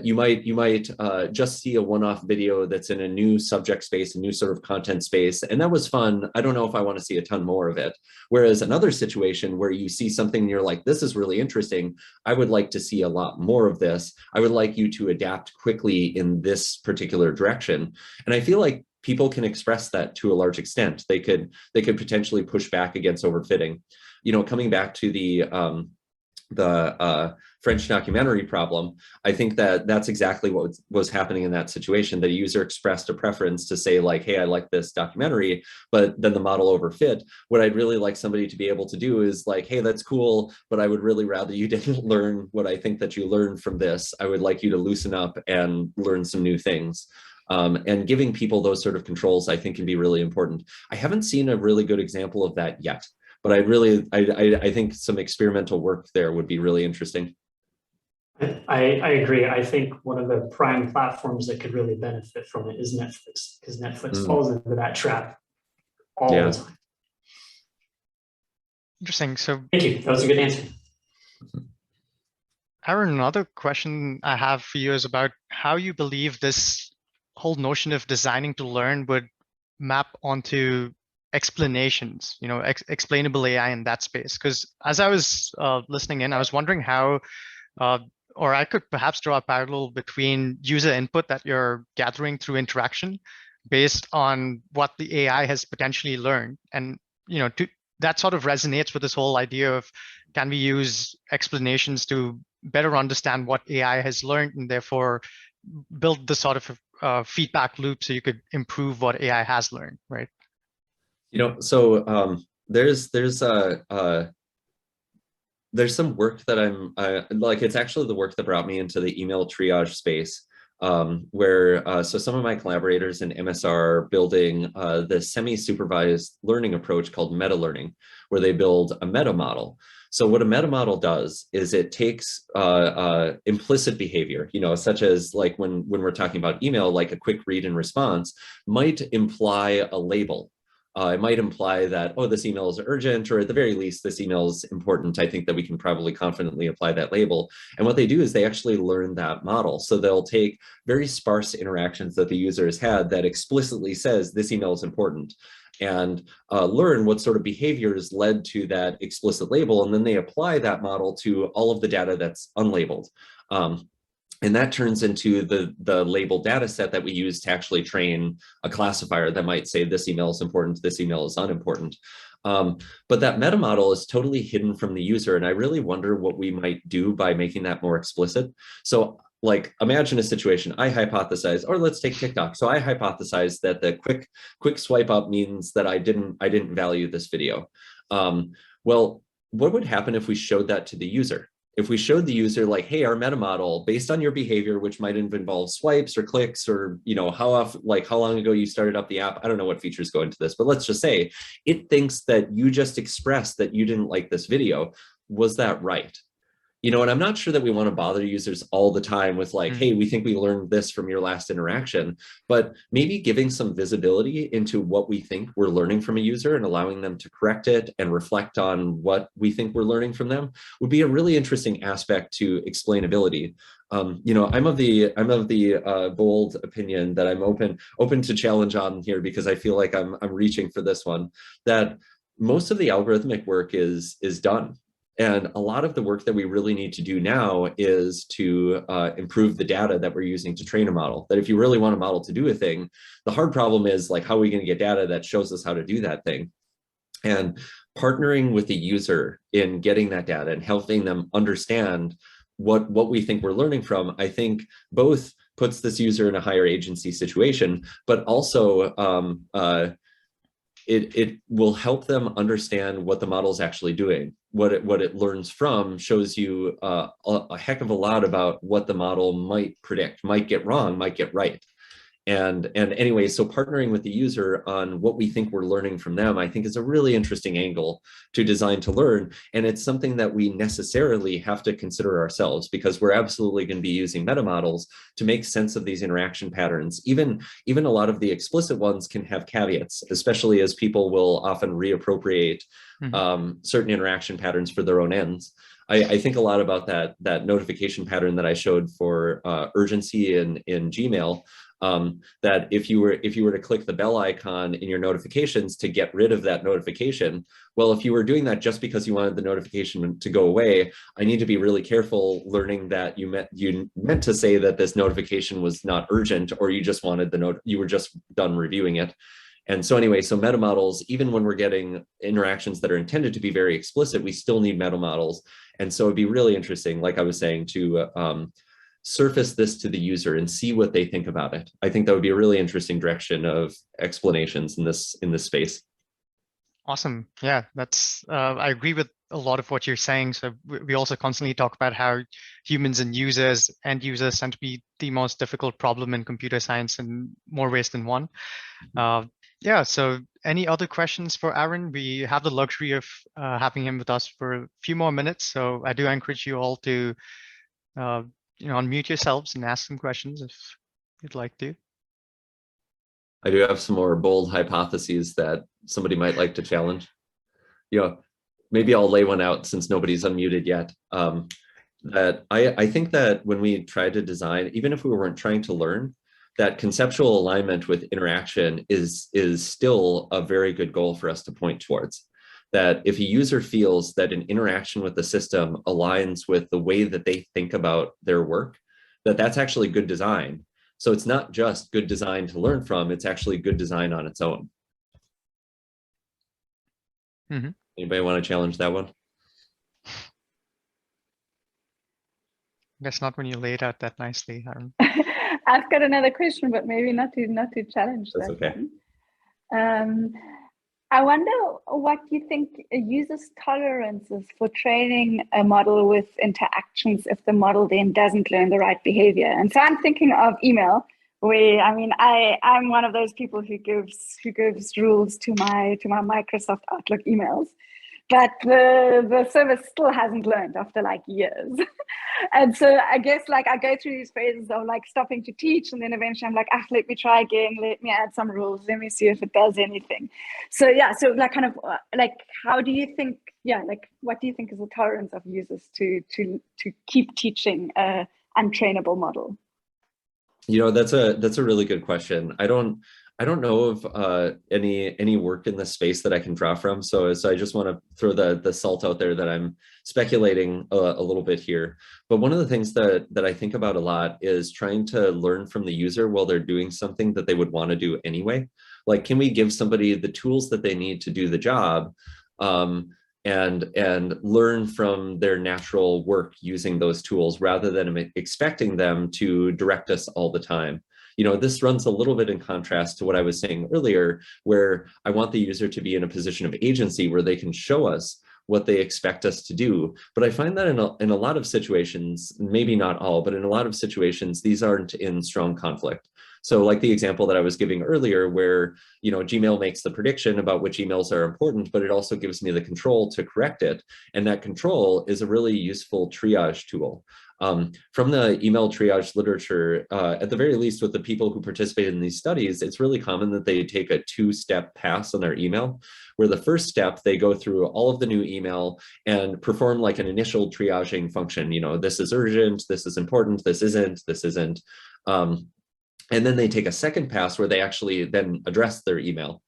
you might just see a one-off video that's in a new subject space, a new sort of content space, and that was fun. I don't know if I want to see a ton more of it. Whereas another situation where you see something and you're like, this is really interesting, I would like to see a lot more of this. I would like you to adapt quickly in this particular direction. And I feel like people can express that to a large extent. They could potentially push back against overfitting. You know, coming back to the French documentary problem, I think that that's exactly what was happening in that situation. That a user expressed a preference to say, like, hey, I like this documentary, but then the model overfit. What I'd really like somebody to be able to do is, like, hey, that's cool, but I would really rather you didn't learn what I think that you learned from this. I would like you to loosen up and learn some new things. And giving people those sort of controls, I think, can be really important. I haven't seen a really good example of that yet, but I think some experimental work there would be really interesting. I agree. I think one of the prime platforms that could really benefit from it is Netflix, because Netflix falls into that trap all the time. Interesting. So thank you. That was a good answer. Aaron, another question I have for you is about how you believe this whole notion of designing to learn would map onto explanations, you know, explainable AI in that space. Because as I was listening in, I was wondering how, or I could perhaps draw a parallel between user input that you're gathering through interaction based on what the AI has potentially learned. And, you know, that sort of resonates with this whole idea of, can we use explanations to better understand what AI has learned and therefore build the sort of feedback loop so you could improve what AI has learned, right? You know, so there's some work that I'm like, it's actually the work that brought me into the email triage space, where so some of my collaborators in MSR are building the semi-supervised learning approach called meta learning, where they build a meta model. So what a meta model does is it takes implicit behavior, you know, such as, like, when we're talking about email, like a quick read and response might imply a label. It might imply that, oh, this email is urgent, or at the very least, this email is important. I think that we can probably confidently apply that label. And what they do is they actually learn that model. So they'll take very sparse interactions that the user has had that explicitly says this email is important, and learn what sort of behaviors led to that explicit label. And then they apply that model to all of the data that's unlabeled. And that turns into the labeled data set that we use to actually train a classifier that might say this email is important, this email is unimportant. But that meta model is totally hidden from the user. And I really wonder what we might do by making that more explicit. So, like, imagine a situation. I hypothesize, or let's take TikTok. So I hypothesize that the quick swipe up means that I didn't value this video. Well, what would happen if we showed that to the user? If we showed the user, like, hey, our meta model, based on your behavior, which might involve swipes or clicks, or, you know, how often, like, how long ago you started up the app, I don't know what features go into this, but let's just say it thinks that you just expressed that you didn't like this video. Was that right? You know, and I'm not sure that we want to bother users all the time with, like, hey, we think we learned this from your last interaction, but maybe giving some visibility into what we think we're learning from a user and allowing them to correct it and reflect on what we think we're learning from them would be a really interesting aspect to explainability. You know, I'm of the bold opinion that I'm open to challenge on here, because I feel like I'm reaching for this one, that most of the algorithmic work is done. And a lot of the work that we really need to do now is to improve the data that we're using to train a model. That if you really want a model to do a thing, the hard problem is like, how are we going to get data that shows us how to do that thing? And partnering with the user in getting that data and helping them understand what we think we're learning from, I think both puts this user in a higher agency situation, but also it will help them understand what the model is actually doing. What it learns from shows you a heck of a lot about what the model might predict, might get wrong, might get right. And anyway, so partnering with the user on what we think we're learning from them, I think is a really interesting angle to design to learn. And it's something that we necessarily have to consider ourselves, because we're absolutely going to be using meta models to make sense of these interaction patterns. Even a lot of the explicit ones can have caveats, especially as people will often reappropriate certain interaction patterns for their own ends. I think a lot about that notification pattern that I showed for urgency in Gmail. That if you were to click the bell icon in your notifications to get rid of that notification, well, if you were doing that just because you wanted the notification to go away, I need to be really careful learning that you meant to say that this notification was not urgent, or you just wanted you were just done reviewing it. And so anyway, so meta models, even when we're getting interactions that are intended to be very explicit, we still need meta models. And so it'd be really interesting, like I was saying, to surface this to the user and see what they think about it. I think that would be a really interesting direction of explanations in this space. Awesome. Yeah, that's I agree with a lot of what you're saying. So we also constantly talk about how humans and end users tend to be the most difficult problem in computer science in more ways than one. Yeah, so any other questions for Aaron? We have the luxury of having him with us for a few more minutes. So I do encourage you all to unmute yourselves and ask some questions if you'd like to. I do have some more bold hypotheses that somebody might like to challenge. Maybe I'll lay one out since nobody's unmuted yet. That I think that when we try to design, even if we weren't trying to learn, that conceptual alignment with interaction is still a very good goal for us to point towards. That if a user feels that an interaction with the system aligns with the way that they think about their work, that's actually good design. So it's not just good design to learn from, it's actually good design on its own. Anybody want to challenge that one? Guess not when you lay it out that nicely, Aaron. I've got another question, but maybe not to challenge That's that okay. one. I wonder what you think a user's tolerance is for training a model with interactions if the model then doesn't learn the right behavior. And so I'm thinking of email, where I'm one of those people who gives rules to my Microsoft Outlook emails, but the service still hasn't learned after like years. And so I guess like I go through these phases of like stopping to teach, and then eventually I'm like, let me try again, let me add some rules, let me see if it does anything. So yeah, so like kind of like, how do you think, like what do you think is the tolerance of users to keep teaching a untrainable model? That's a really good question. I don't know of any work in this space that I can draw from. So I just want to throw the salt out there that I'm speculating a little bit here. But one of the things that I think about a lot is trying to learn from the user while they're doing something that they would want to do anyway. Like, can we give somebody the tools that they need to do the job, and learn from their natural work using those tools rather than expecting them to direct us all the time? This runs a little bit in contrast to what I was saying earlier, where I want the user to be in a position of agency where they can show us what they expect us to do. But I find that in a lot of situations, maybe not all, but in a lot of situations, these aren't in strong conflict. So like the example that I was giving earlier, where Gmail makes the prediction about which emails are important, but it also gives me the control to correct it. And that control is a really useful triage tool. From the email triage literature, at the very least with the people who participate in these studies, it's really common that they take a two-step pass on their email, where the first step, they go through all of the new email and perform like an initial triaging function. This is urgent, this is important, this isn't. And then they take a second pass where they actually then address their email.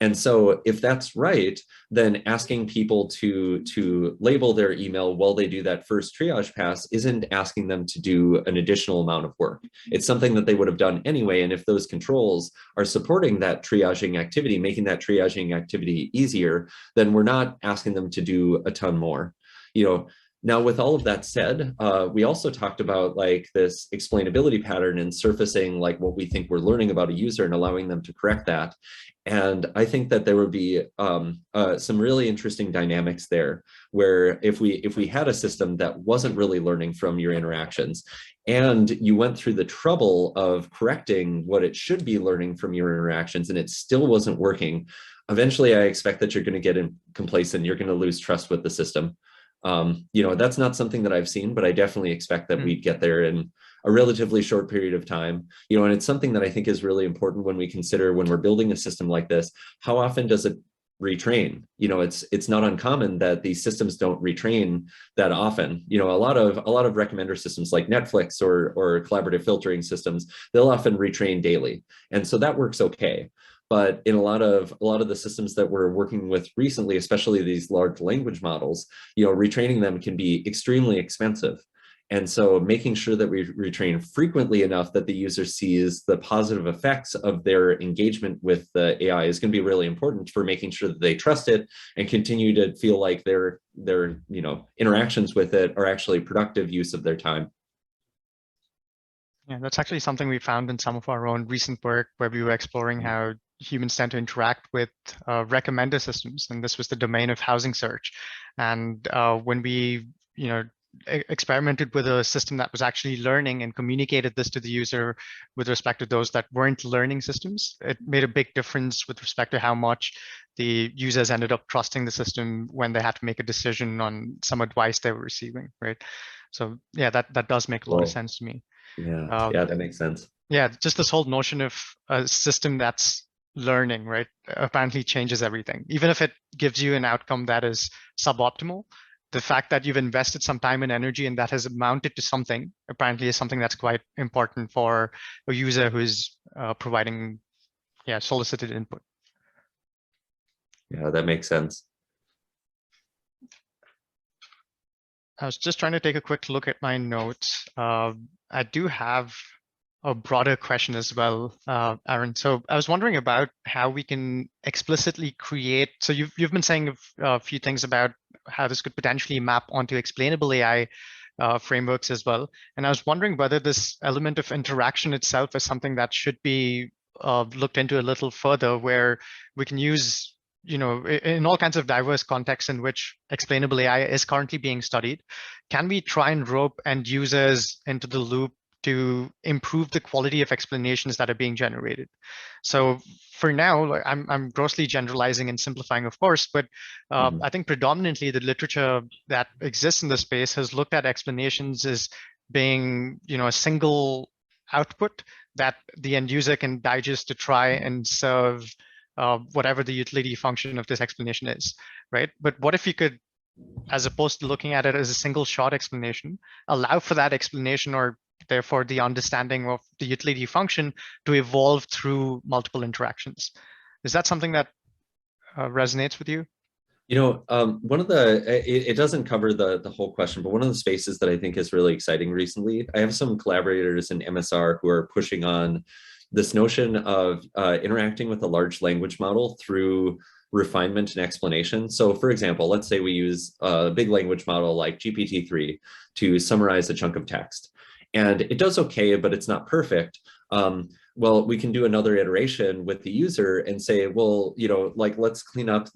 And so if that's right, then asking people to label their email while they do that first triage pass isn't asking them to do an additional amount of work. It's something that they would have done anyway. And if those controls are supporting that triaging activity, making that triaging activity easier, then we're not asking them to do a ton more. Now, with all of that said, we also talked about like this explainability pattern and surfacing like what we think we're learning about a user and allowing them to correct that. And I think that there would be some really interesting dynamics there, where if we had a system that wasn't really learning from your interactions, and you went through the trouble of correcting what it should be learning from your interactions, and it still wasn't working, eventually I expect that you're going to get complacent. You're going to lose trust with the system. That's not something that I've seen, but I definitely expect that we'd get there in a relatively short period of time. And it's something that I think is really important when we consider, when we're building a system like this, how often does it retrain? It's not uncommon that these systems don't retrain that often. A lot of recommender systems like Netflix or collaborative filtering systems, they'll often retrain daily. And so that works okay. But in a lot of the systems that we're working with recently, especially these large language models, retraining them can be extremely expensive. And so making sure that we retrain frequently enough that the user sees the positive effects of their engagement with the AI is going to be really important for making sure that they trust it and continue to feel like their interactions with it are actually productive use of their time. Yeah, that's actually something we found in some of our own recent work, where we were exploring how humans tend to interact with recommender systems, and this was the domain of housing search. And when we, experimented with a system that was actually learning and communicated this to the user with respect to those that weren't learning systems, it made a big difference with respect to how much the users ended up trusting the system when they had to make a decision on some advice they were receiving, right? So yeah, that does make a lot of sense to me. Yeah, that makes sense. Yeah, just this whole notion of a system that's learning, right, apparently changes everything. Even if it gives you an outcome that is suboptimal, the fact that you've invested some time and energy and that has amounted to something apparently is something that's quite important for a user who's providing solicited input. Yeah, that makes sense. I was just trying to take a quick look at my notes. I do have a broader question as well, Aaron. So I was wondering about how we can explicitly create. So you've been saying a few things about how this could potentially map onto explainable AI frameworks as well. And I was wondering whether this element of interaction itself is something that should be looked into a little further, where we can use, in all kinds of diverse contexts in which explainable AI is currently being studied. Can we try and rope end users into the loop to improve the quality of explanations that are being generated? So for now, I'm grossly generalizing and simplifying, of course, but I think predominantly the literature that exists in the space has looked at explanations as being, a single output that the end user can digest to try and serve whatever the utility function of this explanation is, right? But what if you could, as opposed to looking at it as a single shot explanation, allow for that explanation, or therefore the understanding of the utility function, to evolve through multiple interactions? Is that something that resonates with you? One of it doesn't cover the whole question, but one of the spaces that I think is really exciting recently, I have some collaborators in MSR who are pushing on this notion of interacting with a large language model through refinement and explanation. So for example, let's say we use a big language model like GPT-3 to summarize a chunk of text. And it does okay, but it's not perfect. Well, we can do another iteration with the user and say, well, let's clean up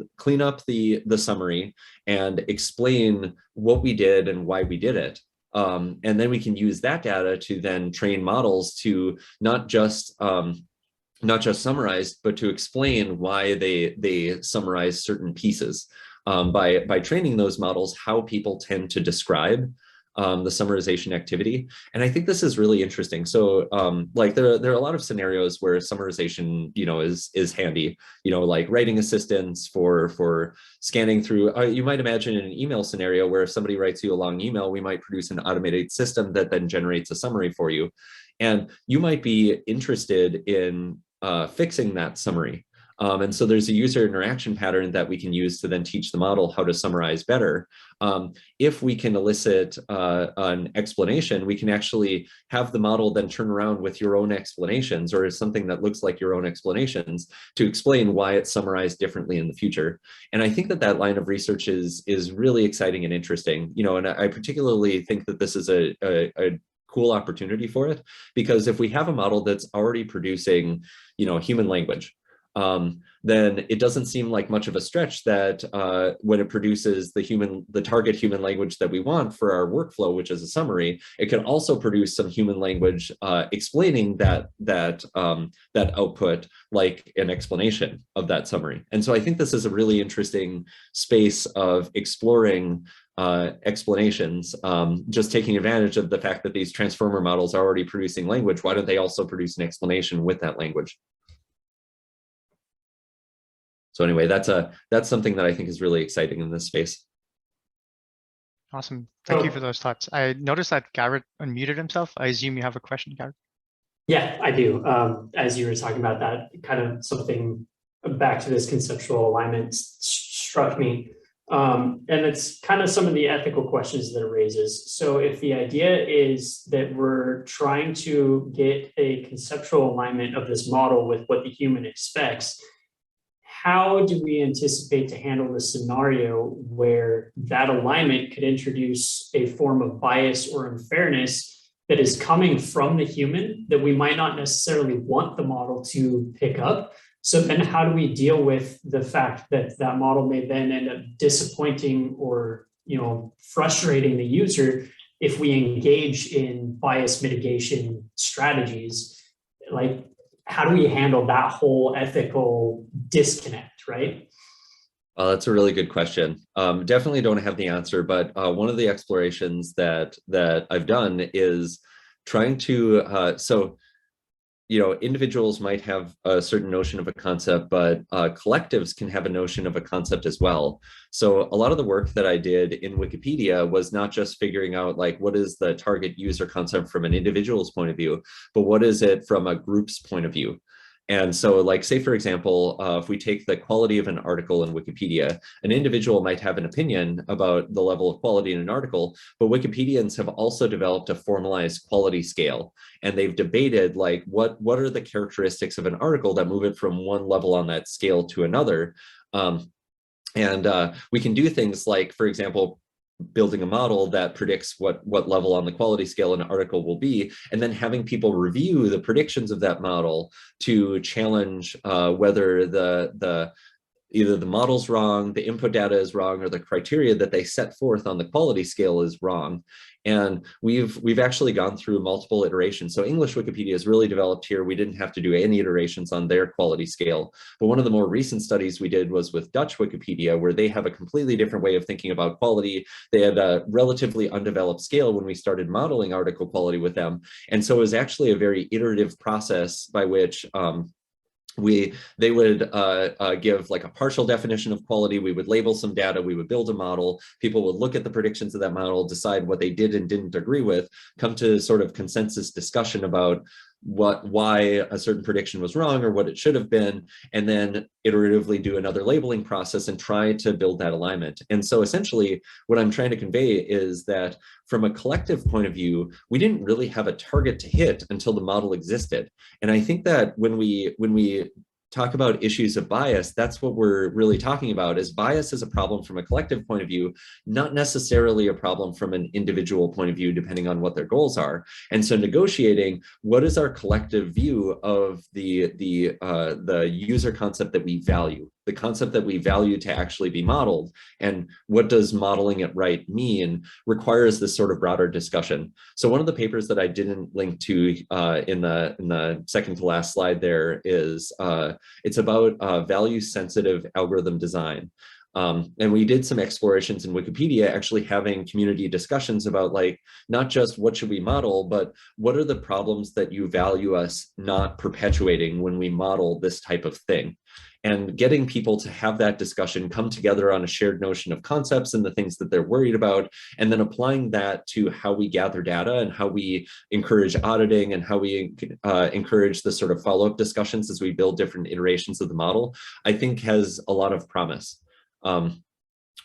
the summary and explain what we did and why we did it. And then we can use that data to then train models to not just summarize, but to explain why they summarize certain pieces. By training those models, how people tend to describe the summarization activity. And I think this is really interesting. So there are a lot of scenarios where summarization, is handy, like writing assistance for scanning through. You might imagine in an email scenario where if somebody writes you a long email, we might produce an automated system that then generates a summary for you. And you might be interested in fixing that summary. And so there's a user interaction pattern that we can use to then teach the model how to summarize better. If we can elicit an explanation, we can actually have the model then turn around with your own explanations, or something that looks like your own explanations, to explain why it's summarized differently in the future. And I think that that line of research is really exciting and interesting, you know, and I particularly think that this is a cool opportunity for it, because if we have a model that's already producing, you know, human language, then it doesn't seem like much of a stretch that when it produces the target human language that we want for our workflow, which is a summary, it can also produce some human language explaining that output, like an explanation of that summary. And so I think this is a really interesting space of exploring explanations, just taking advantage of the fact that these transformer models are already producing language. Why don't they also produce an explanation with that language? So anyway, that's something that I think is really exciting in this space. Awesome. Thank you for those thoughts. I noticed that Garrett unmuted himself. I assume you have a question, Garrett. Yeah, I do. As you were talking about that, kind of something back to this conceptual alignment struck me. And it's kind of some of the ethical questions that it raises. So if the idea is that we're trying to get a conceptual alignment of this model with what the human expects, how do we anticipate to handle the scenario where that alignment could introduce a form of bias or unfairness that is coming from the human that we might not necessarily want the model to pick up? So then how do we deal with the fact that that model may then end up disappointing or, you know, frustrating the user if we engage in bias mitigation strategies? Like, how do we handle that whole ethical disconnect, right? That's a really good question. Definitely don't have the answer, but one of the explorations that I've done is trying to, so, you know, individuals might have a certain notion of a concept, but collectives can have a notion of a concept as well. So a lot of the work that I did in Wikipedia was not just figuring out like, what is the target user concept from an individual's point of view, but what is it from a group's point of view? And so, like, say, for example, if we take the quality of an article in Wikipedia, an individual might have an opinion about the level of quality in an article, but Wikipedians have also developed a formalized quality scale. And they've debated, like, what are the characteristics of an article that move it from one level on that scale to another? We can do things like, for example, building a model that predicts what level on the quality scale an article will be, and then having people review the predictions of that model to challenge whether either the model's wrong, the input data is wrong, or the criteria that they set forth on the quality scale is wrong. And we've actually gone through multiple iterations. So English Wikipedia is really developed here. We didn't have to do any iterations on their quality scale. But one of the more recent studies we did was with Dutch Wikipedia, where they have a completely different way of thinking about quality. They had a relatively undeveloped scale when we started modeling article quality with them. And so it was actually a very iterative process by which they would give like a partial definition of quality. We would label some data, we would build a model, people would look at the predictions of that model, decide what they did and didn't agree with, come to sort of consensus discussion about why a certain prediction was wrong or what it should have been, and then iteratively do another labeling process and try to build that alignment. And so essentially what I'm trying to convey is that from a collective point of view, we didn't really have a target to hit until the model existed. And I think that when we talk about issues of bias, that's what we're really talking about, is bias is a problem from a collective point of view, not necessarily a problem from an individual point of view, depending on what their goals are. And so negotiating what is our collective view of the user concept that we value, the concept that we value to actually be modeled, and what does modeling it right mean, requires this sort of broader discussion. So one of the papers that I didn't link to in the second to last slide there is it's about value sensitive algorithm design. And we did some explorations in Wikipedia, actually having community discussions about, like, not just what should we model, but what are the problems that you value us not perpetuating when we model this type of thing. and getting people to have that discussion, come together on a shared notion of concepts and the things that they're worried about, and then applying that to how we gather data and how we encourage auditing and how we encourage the sort of follow-up discussions as we build different iterations of the model, I think has a lot of promise.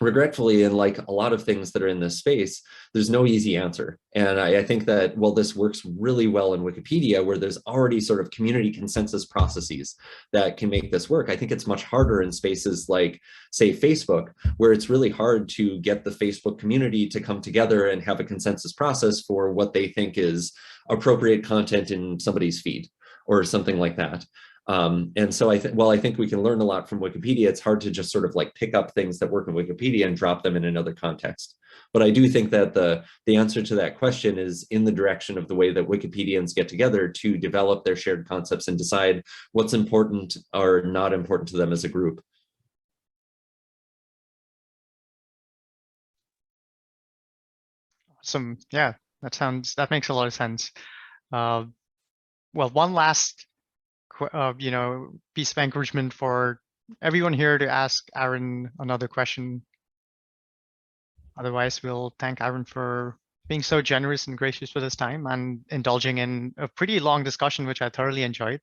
Regretfully, in like a lot of things that are in this space, there's no easy answer. And I think that, well, this works really well in Wikipedia, where there's already sort of community consensus processes that can make this work. I think it's much harder in spaces like, say, Facebook, where it's really hard to get the Facebook community to come together and have a consensus process for what they think is appropriate content in somebody's feed or something like that. And so I think we can learn a lot from Wikipedia. It's hard to just sort of like pick up things that work in Wikipedia and drop them in another context. But I do think that the answer to that question is in the direction of the way that Wikipedians get together to develop their shared concepts and decide what's important or not important to them as a group. Awesome. Yeah, that makes a lot of sense. Well, one last piece of encouragement for everyone here to ask Aaron another question. Otherwise, we'll thank Aaron for being so generous and gracious with his time and indulging in a pretty long discussion, which I thoroughly enjoyed.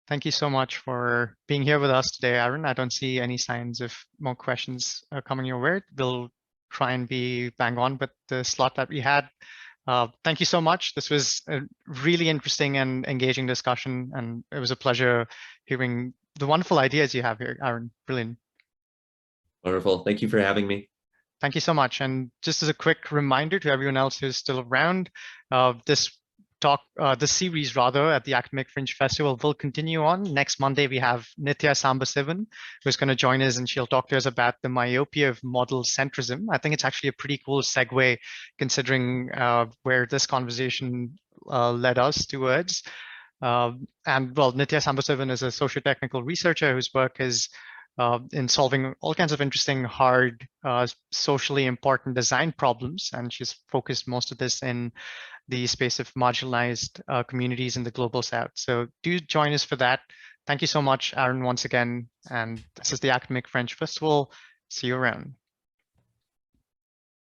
Thank you so much for being here with us today, Aaron. I don't see any signs of more questions coming your way. We'll try and be bang on with the slot that we had. Thank you so much. This was a really interesting and engaging discussion, and it was a pleasure hearing the wonderful ideas you have here, Aaron. Brilliant. Wonderful. Thank you for having me. Thank you so much. And just as a quick reminder to everyone else who's still around, this series rather at the Academic Fringe Festival will continue on. Next Monday, we have Nitya Sambasivan, who's going to join us, and she'll talk to us about the myopia of model centrism. I think it's actually a pretty cool segue considering where this conversation led us towards. And well, Nitya Sambasivan is a socio-technical researcher whose work is in solving all kinds of interesting, hard, socially important design problems. And she's focused most of this in the space of marginalized communities in the global south. So do join us for that. Thank you so much, Aaron, once again. And this is the Academic Fringe Festival. See you around.